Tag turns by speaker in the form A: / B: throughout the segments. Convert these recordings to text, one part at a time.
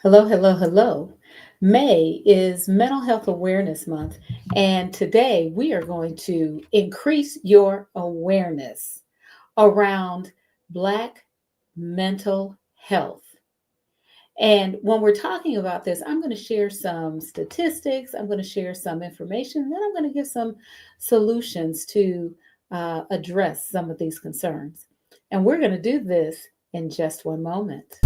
A: Hello, hello, hello. May is Mental Health Awareness Month, and today we are going to increase your awareness around Black mental health. And when we're talking about this, I'm going to share some statistics, I'm going to share some information, and then I'm going to give some solutions to address some of these concerns. And we're going to do this in just one moment.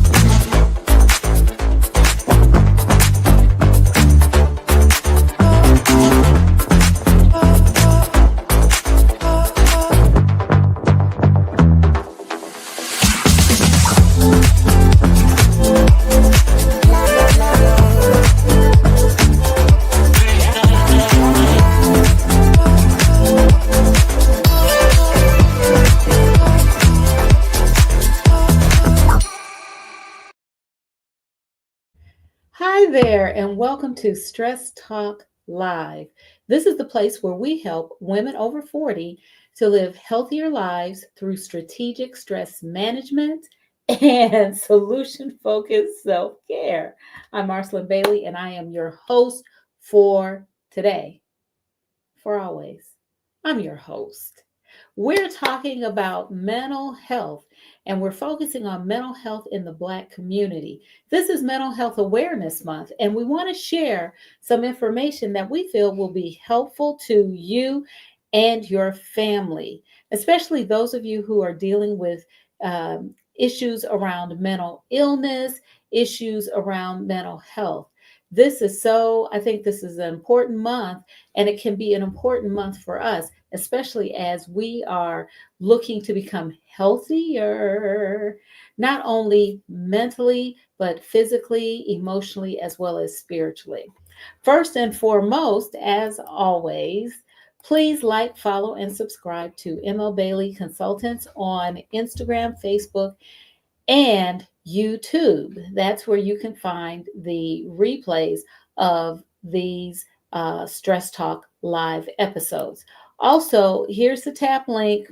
A: Hi there, and welcome to Stress Talk Live. This is the place where we help women over 40 to live healthier lives through strategic stress management and solution focused self care. I'm Marcyline Bailey, and I am your host for today, for always. I'm your host. We're talking about mental health, and we're focusing on mental health in the Black community. This is Mental Health Awareness Month, and we want to share some information that we feel will be helpful to you and your family, especially those of you who are dealing with issues around mental illness, issues around mental health. I think this is an important month, and it can be an important month for us, especially as we are looking to become healthier, not only mentally, but physically, emotionally, as well as spiritually. First and foremost, as always, please like, follow, and subscribe to ML Bailey Consultants on Instagram, Facebook, and YouTube. That's where you can find the replays of these Stress Talk live episodes. Also, here's the tap link.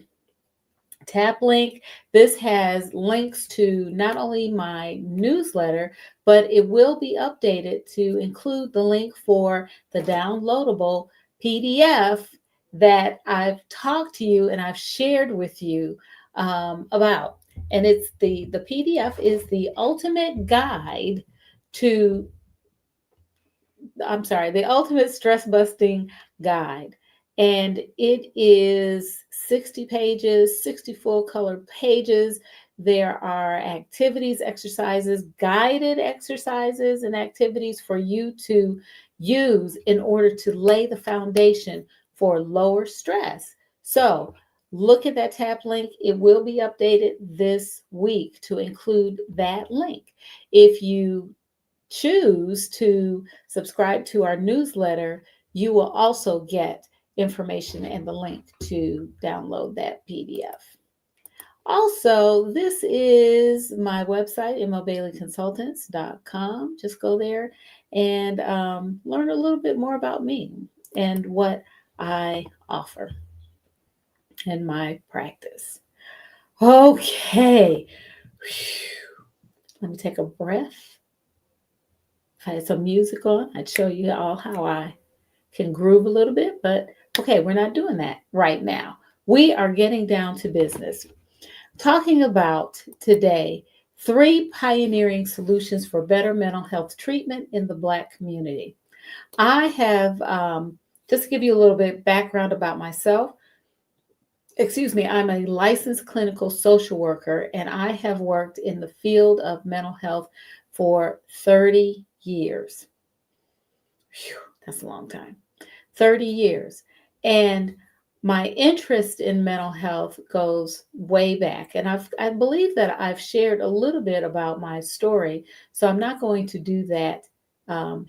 A: Tap link. This has links to not only my newsletter, but it will be updated to include the link for the downloadable PDF that I've talked to you and I've shared with you about. And it's the PDF is the ultimate guide to the ultimate stress busting guide. And it is 60 pages, 60 full color pages. There are activities, exercises, guided exercises, and activities for you to use in order to lay the foundation for lower stress. So, look at that tap link. It will be updated this week to include that link. If you choose to subscribe to our newsletter, you will also get information and the link to download that PDF. Also, this is my website, mlbaileyconsultants.com. Just go there and learn a little bit more about me and what I offer in my practice. Okay. Let me take a breath. If I had some music on, I'd show you all how I can groove a little bit, but okay, we're not doing that right now. We are getting down to business. Talking about today 3 pioneering solutions for better mental health treatment in the Black community. I have, just to give you a little bit background about myself, I'm a licensed clinical social worker, and I have worked in the field of mental health for 30 years. Whew, that's a long time. 30 years. And my interest in mental health goes way back. And I believe that I've shared a little bit about my story. So I'm not going to do that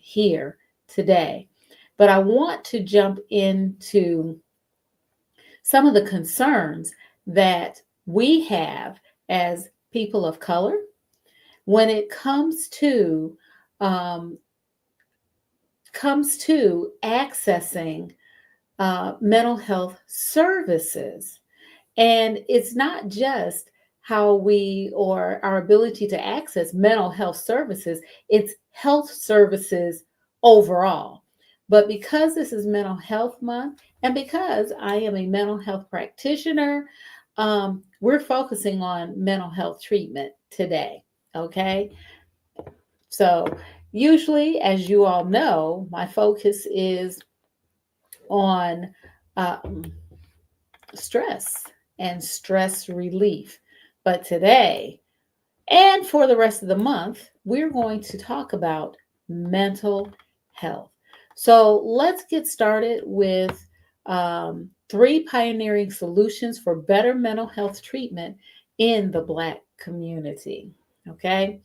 A: here today. But I want to jump into some of the concerns that we have as people of color when it um, comes to accessing mental health services. And it's not just how we or our ability to access mental health services. It's health services overall. But because this is Mental Health Month, and because I am a mental health practitioner, we're focusing on mental health treatment today. Okay. So, usually, as you all know, my focus is on um, stress and stress relief. But today, and for the rest of the month, we're going to talk about mental health. So let's get started with three pioneering solutions for better mental health treatment in the Black community. Okay.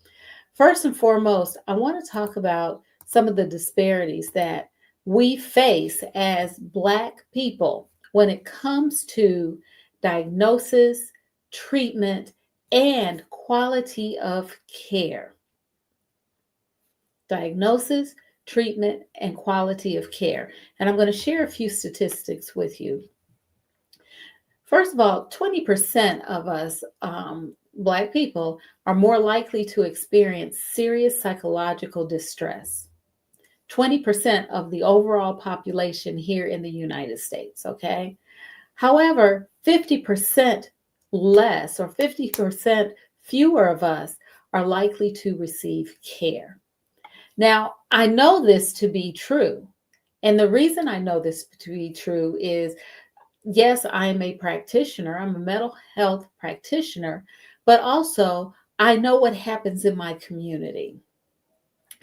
A: First and foremost, I want to talk about some of the disparities that we face as Black people when it comes to diagnosis, treatment, and quality of care. Diagnosis, treatment, and quality of care. And I'm going to share a few statistics with you. First of all, 20% of us Black people are more likely to experience serious psychological distress. 20% of the overall population here in the United States, okay? However, 50% less or 50% fewer of us are likely to receive care. Now, I know this to be true. And the reason I know this to be true is yes, I'm a practitioner, I'm a mental health practitioner, but also I know what happens in my community.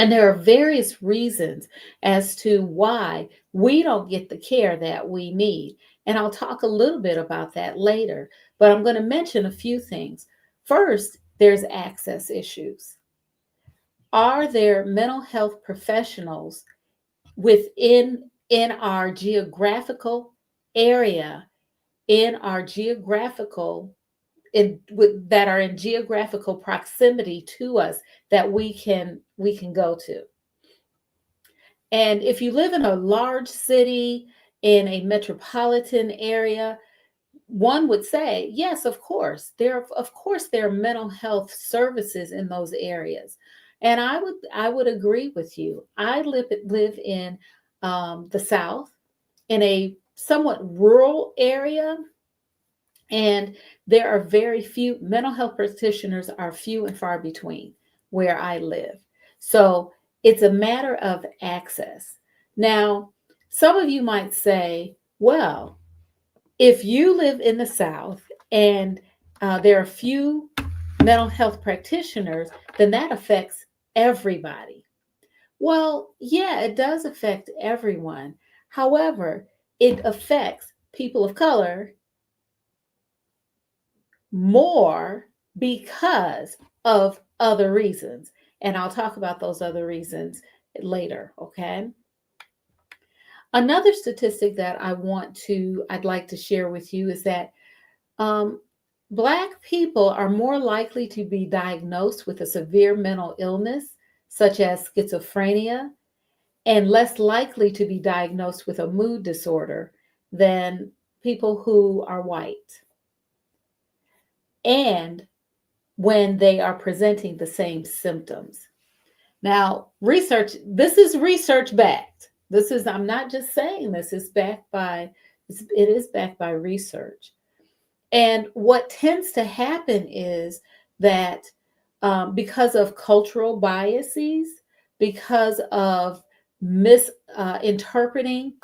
A: And there are various reasons as to why we don't get the care that we need. And I'll talk a little bit about that later, but I'm going to mention a few things. First, there's access issues. Are there mental health professionals within in our geographical area, in our geographical that are in geographical proximity to us that we can go to? And if you live in a large city, in a metropolitan area, one would say, yes, of course there are mental health services in those areas. And I would agree with you. I live in the South, in a somewhat rural area, and there are very few mental health practitioners are few and far between where I live. So it's a matter of access. Now, some of you might say, well, if you live in the South and there are few mental health practitioners, then that affects everybody. Well, yeah, it does affect everyone. However, it affects people of color more because of other reasons. And I'll talk about those other reasons later, okay? Another statistic that I'd like to share with you is that um, Black people are more likely to be diagnosed with a severe mental illness, such as schizophrenia, and less likely to be diagnosed with a mood disorder than people who are white. And when they are presenting the same symptoms. Now, this is research backed. I'm not just saying this, it is backed by research. And what tends to happen is that because of cultural biases, because of misinterpreting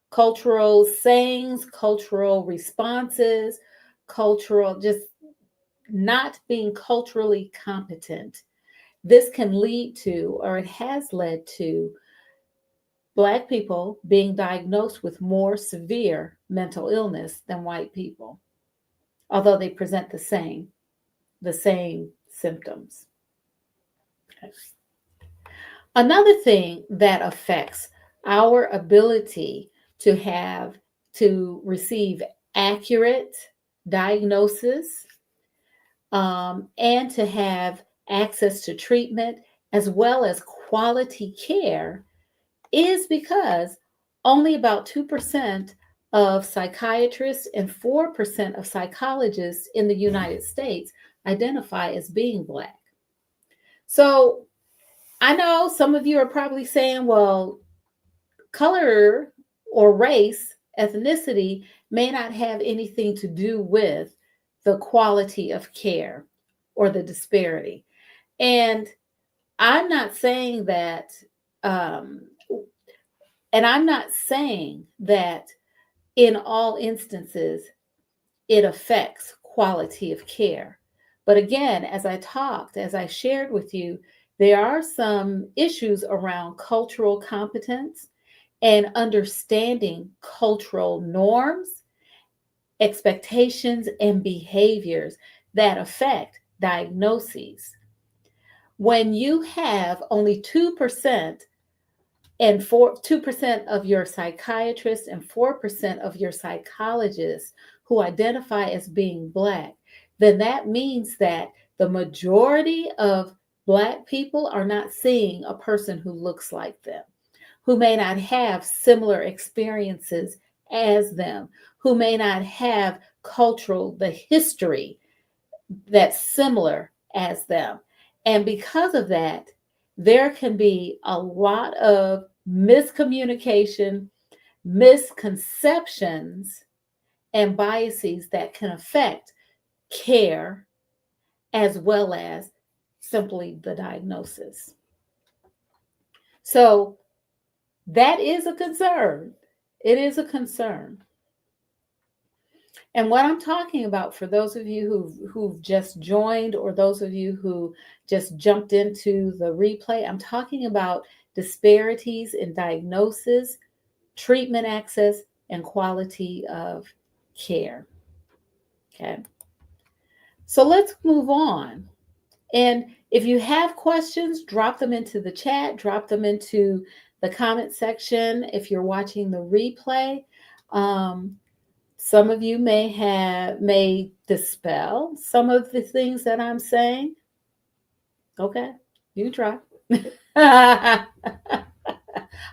A: cultural sayings, cultural responses, cultural just not being culturally competent, this can lead to, or it has led to, Black people being diagnosed with more severe mental illness than white people, although they present the same symptoms. Okay. Another thing that affects our ability to receive accurate diagnosis and to have access to treatment as well as quality care is because only about 2% of psychiatrists and 4% of psychologists in the United States identify as being Black. So I know some of you are probably saying, well, color or race, ethnicity may not have anything to do with the quality of care or the disparity. And I'm not saying that, um, and I'm not saying that in all instances it affects quality of care. But again, as I shared with you, there are some issues around cultural competence and understanding cultural norms, expectations, and behaviors that affect diagnoses. When you have only 2% and 2% of your psychiatrists and 4% of your psychologists who identify as being Black, then that means that the majority of Black people are not seeing a person who looks like them, who may not have similar experiences as them, who may not have the history that's similar as them. And because of that, there can be a lot of miscommunication, misconceptions, and biases that can affect care as well as simply the diagnosis. So that is a concern. It is a concern. And what I'm talking about, for those of you who've just joined, or those of you who just jumped into the replay, I'm talking about disparities in diagnosis, treatment access, and quality of care. Okay. So let's move on. And if you have questions, drop them into the chat, drop them into the comment section if you're watching the replay. Some of you may dispel some of the things that I'm saying. Okay, you try.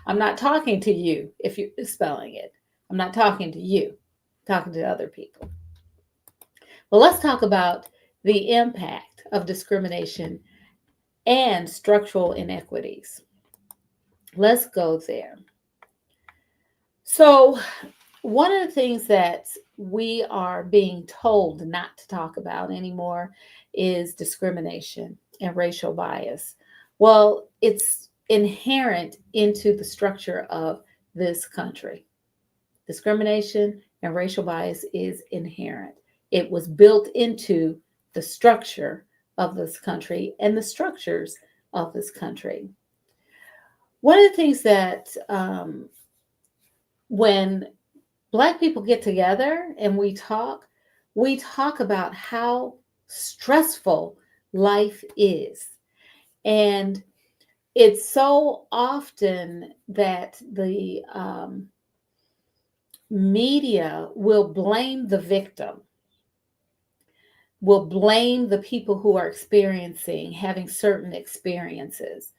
A: I'm not talking to you if you're spelling it. I'm not talking to you. I'm talking to other people. Well, let's talk about the impact of discrimination and structural inequities. Let's go there. So, one of the things that we are being told not to talk about anymore is discrimination and racial bias. Well, it's inherent into the structure of this country. Discrimination and racial bias is inherent. It was built into the structure of this country and the structures of this country. One of the things that when Black people get together and we talk about how stressful life is. And it's so often that the media will blame the victim, will blame the people who are having certain experiences.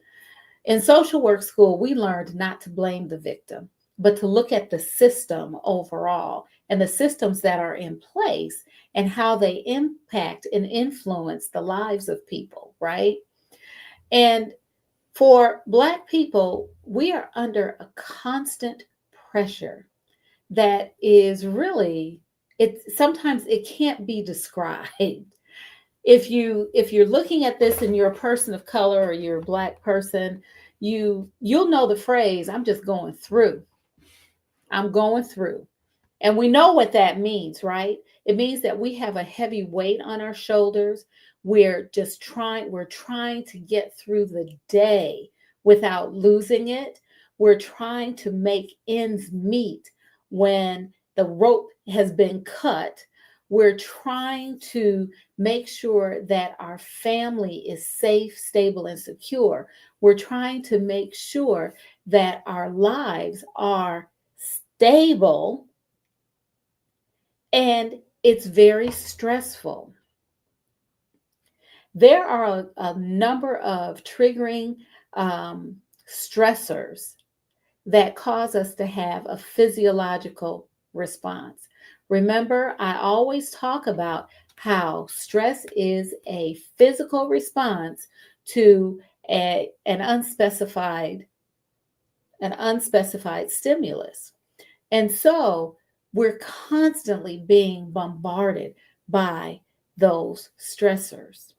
A: In social work school, we learned not to blame the victim, but to look at the system overall and the systems that are in place and how they impact and influence the lives of people, right? And for Black people, we are under a constant pressure that is really, sometimes it can't be described. If you're looking at this and you're a person of color or you're a Black person, you'll know the phrase, I'm just going through. I'm going through. And we know what that means, right? It means that we have a heavy weight on our shoulders. We're trying to get through the day without losing it. We're trying to make ends meet when the rope has been cut. We're trying to make sure that our family is safe, stable, and secure. We're trying to make sure that our lives are stable, and it's very stressful. There are a number of triggering stressors that cause us to have a physiological response. Remember, I always talk about how stress is a physical response to an unspecified stimulus. And so we're constantly being bombarded by those stressors.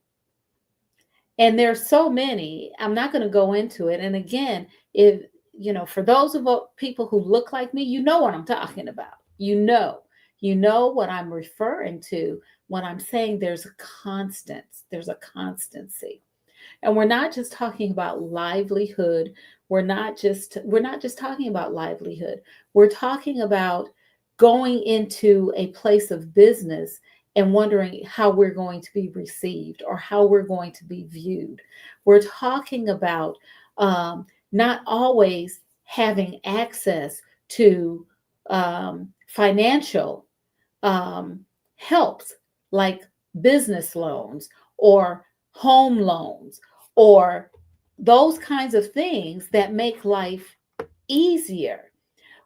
A: And there's so many. I'm not going to go into it. And again, if for those of people who look like me, you know what I'm talking about. You know what I'm referring to when I'm saying there's a constancy. And we're not just talking about livelihood. We're not just talking about livelihood. We're talking about going into a place of business and wondering how we're going to be received or how we're going to be viewed. We're talking about not always having access to financial helps like business loans or home loans or those kinds of things that make life easier.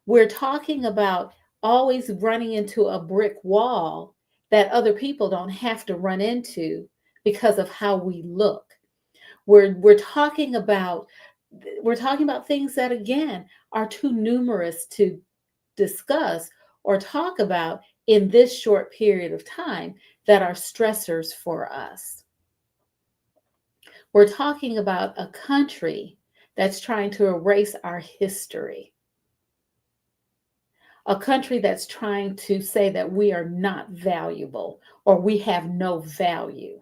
A: We're talking about always running into a brick wall that other people don't have to run into because of how we look. We're talking about things that again are too numerous to discuss or talk about in this short period of time that are stressors for us. We're talking about a country that's trying to erase our history, a country that's trying to say that we are not valuable or we have no value.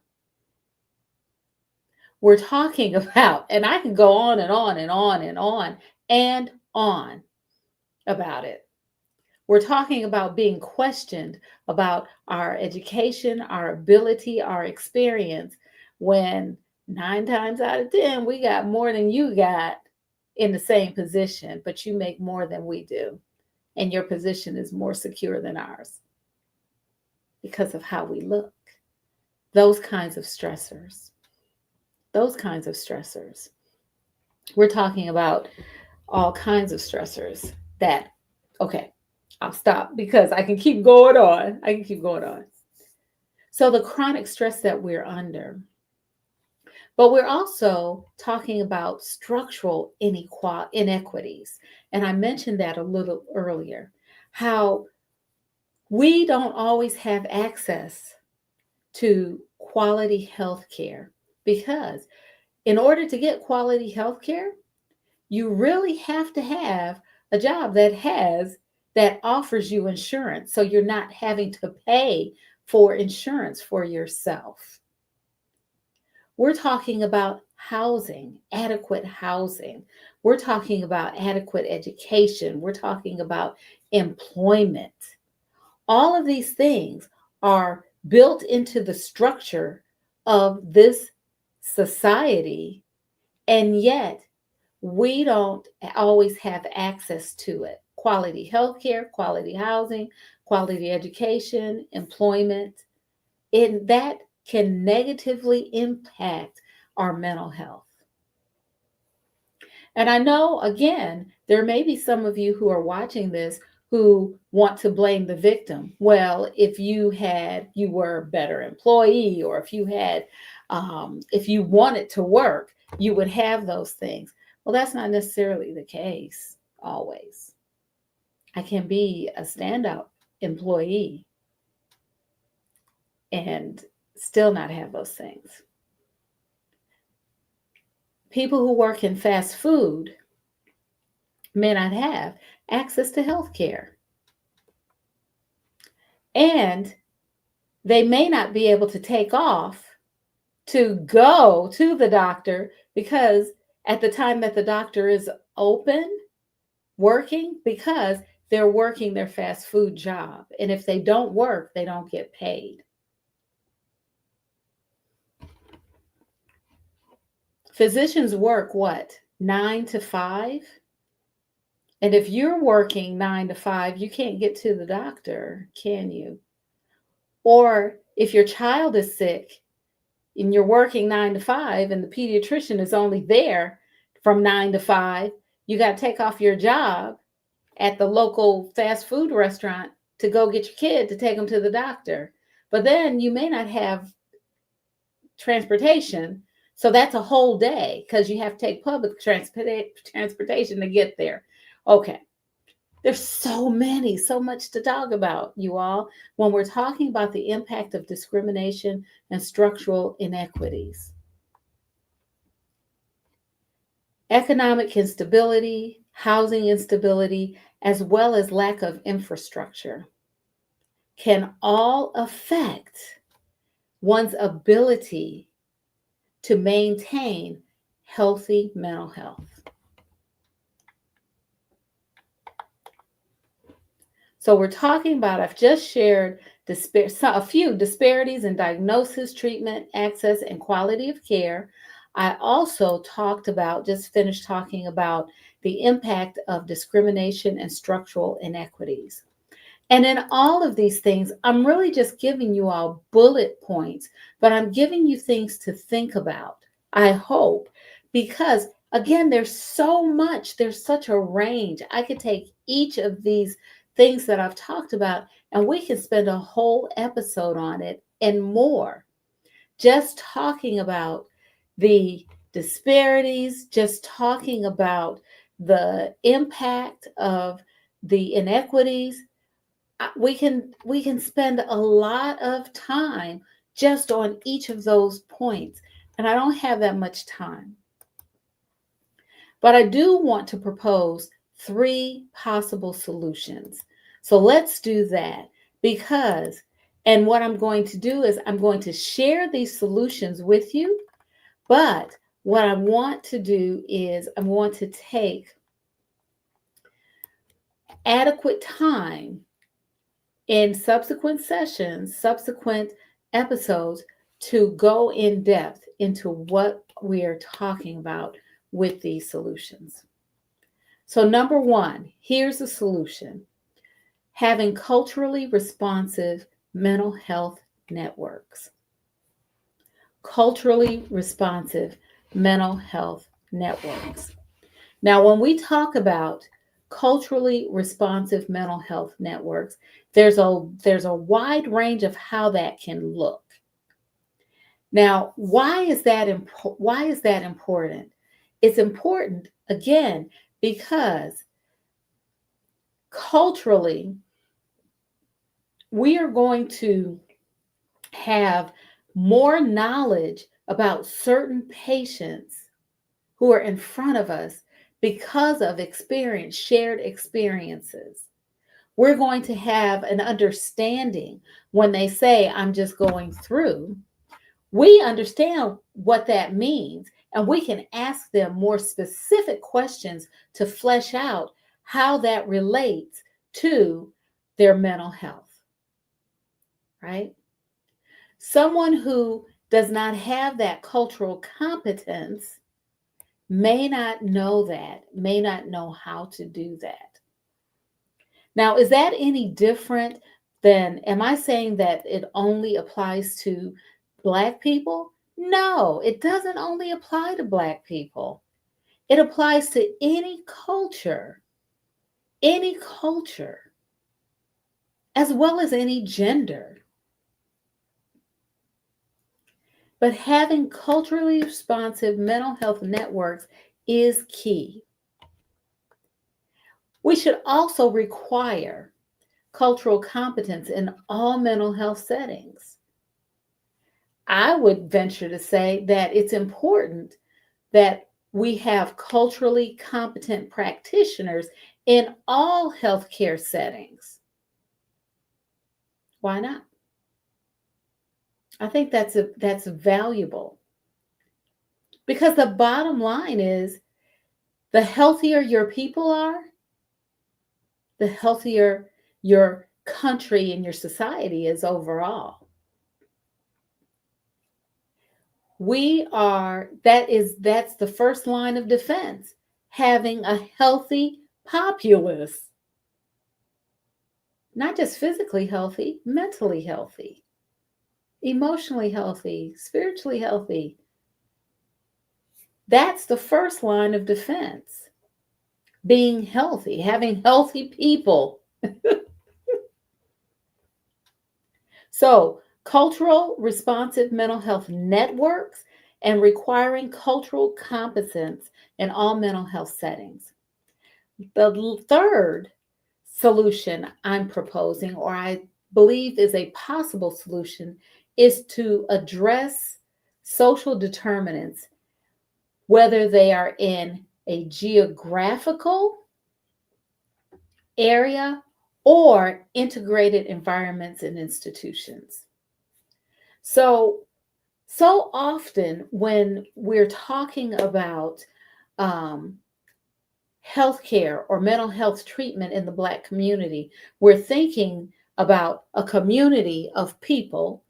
A: We're talking about, and I can go on and on and on and on and on about it. We're talking about being questioned about our education, our ability, our experience, when 9 times out of 10, we got more than you got in the same position, but you make more than we do. And your position is more secure than ours because of how we look. Those kinds of stressors. Those kinds of stressors. We're talking about all kinds of stressors that, okay, I'll stop because I can keep going on. So the chronic stress that we're under. But we're also talking about structural inequities. And I mentioned that a little earlier, how we don't always have access to quality health care because in order to get quality health care, you really have to have a job that offers you insurance, so you're not having to pay for insurance for yourself. We're talking about housing, adequate housing. We're talking about adequate education. We're talking about employment. All of these things are built into the structure of this society, and yet we don't always have access to it. Quality healthcare, quality housing, quality education, employment, and that can negatively impact our mental health. And I know, again, there may be some of you who are watching this who want to blame the victim. Well, if you were a better employee, or if you wanted to work, you would have those things. Well, that's not necessarily the case always. I can be a standout employee and still not have those things. People who work in fast food may not have access to health care. And they may not be able to take off to go to the doctor because at the time that the doctor is open, working, because they're working their fast food job. And if they don't work, they don't get paid. Physicians work what? 9 to 5? And if you're working 9 to 5, you can't get to the doctor, can you? Or if your child is sick and you're working 9 to 5 and the pediatrician is only there from 9 to 5, you got to take off your job at the local fast food restaurant to go get your kid to take them to the doctor. But then you may not have transportation. So that's a whole day because you have to take public transportation to get there. Okay. There's so much to talk about, you all, when we're talking about the impact of discrimination and structural inequities. Economic instability, housing instability, as well as lack of infrastructure can all affect one's ability to maintain healthy mental health. So we're talking about, I've just shared a few disparities in diagnosis, treatment, access, and quality of care. I also just finished talking about the impact of discrimination and structural inequities. And in all of these things, I'm really just giving you all bullet points, but I'm giving you things to think about, I hope, because again, there's so much, there's such a range. I could take each of these things that I've talked about, and we can spend a whole episode on it and more, just talking about the disparities, just talking about the impact of the inequities. We can spend a lot of time just on each of those points, and I don't have that much time. But I do want to propose 3 possible solutions. So let's do that and what I'm going to do is I'm going to share these solutions with you, but what I want to do is I want to take adequate time in subsequent sessions, subsequent episodes, to go in depth into what we are talking about with these solutions. So, number 1, here's a solution: having culturally responsive mental health networks. Culturally responsive mental health networks. Now, when we talk about culturally responsive mental health networks, there's a wide range of how that can look. Now, why is that important? It's important again because culturally we are going to have more knowledge about certain patients who are in front of us because of shared experiences. We're going to have an understanding when they say, I'm just going through. We understand what that means, and we can ask them more specific questions to flesh out how that relates to their mental health, right? Someone who does not have that cultural competence may not know how to do that. Now, is that any different am I saying that it only applies to Black people? No, it doesn't only apply to Black people. It applies to any culture, as well as any gender. But having culturally responsive mental health networks is key. We should also require cultural competence in all mental health settings. I would venture to say that it's important that we have culturally competent practitioners in all healthcare settings. Why not? I think that's valuable. Because the bottom line is, the healthier your people are, the healthier your country and your society is overall. That's the first line of defense, having a healthy populace. Not just physically healthy, mentally healthy, emotionally healthy, spiritually healthy. That's the first line of defense. being healthy, having healthy people. So, cultural responsive mental health networks and requiring cultural competence in all mental health settings. The third solution I'm proposing, or I believe is a possible solution, is to address social determinants, whether they are in a geographical area or integrated environments and institutions. So, so often when we're talking about um, healthcare or mental health treatment in the Black community, we're thinking about a community of people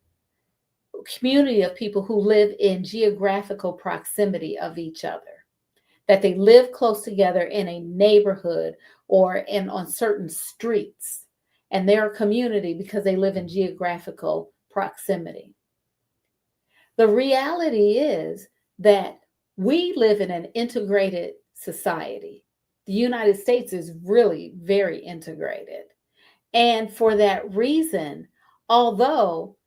A: who live in geographical proximity of each other, that they live close together in a neighborhood or in on certain streets, and they're a community because they live in geographical proximity. The reality is that we live in an integrated society. The United States is really very integrated. And for that reason, although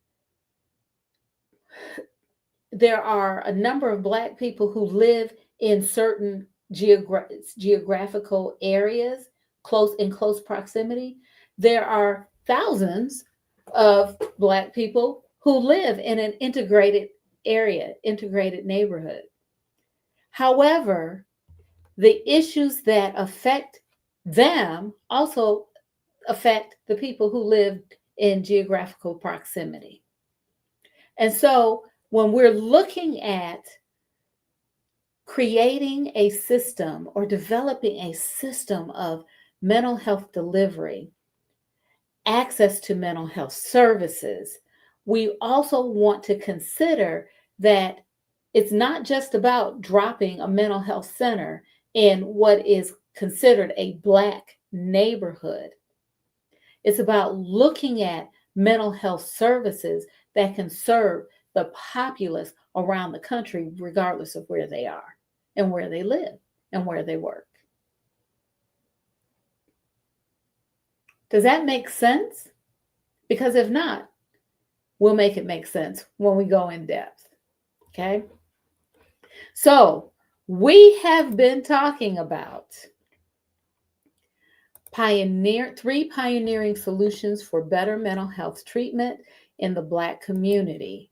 A: there are a number of Black people who live in certain geographical areas in close proximity, there are thousands of Black people who live in an integrated area, integrated neighborhood. However, the issues that affect them also affect the people who live in geographical proximity. And so when we're looking at creating a system or developing a system of mental health delivery, access to mental health services, we also want to consider that it's not just about dropping a mental health center in what is considered a Black neighborhood. It's about looking at mental health services that can serve the populace around the country, regardless of where they are and where they live and where they work. Does that make sense? Because if not, we'll make it make sense when we go in depth. Okay. So we have been talking about three pioneering solutions for better mental health treatment in the Black community.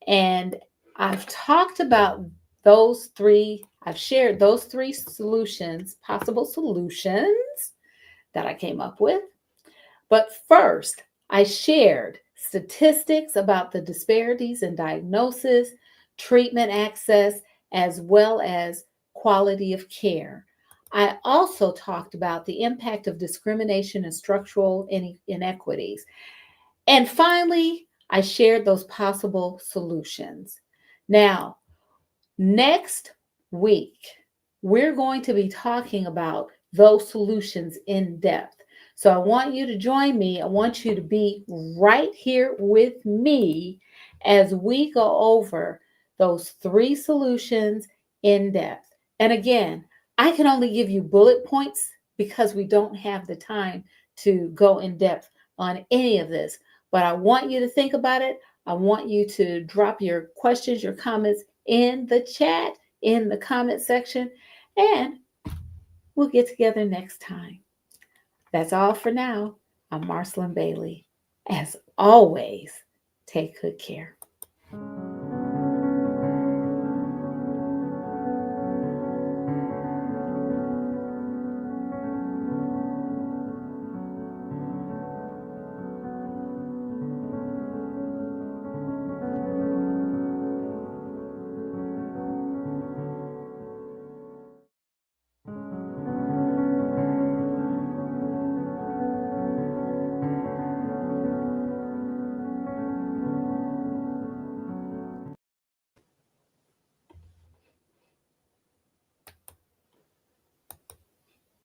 A: And I've talked about I've shared those three solutions, possible solutions that I came up with. But first, I shared statistics about the disparities in diagnosis, treatment access, as well as quality of care. I also talked about the impact of discrimination and structural inequities. And finally, I shared those possible solutions. Now, next week, we're going to be talking about those solutions in depth. So I want you to join me. I want you to be right here with me as we go over those three solutions in depth. And again, I can only give you bullet points because we don't have the time to go in depth on any of this. But I want you to think about it. I want you to drop your questions, your comments in the chat, in the comment section, and we'll get together next time. That's all for now. I'm Marcyline Bailey. As always, take good care.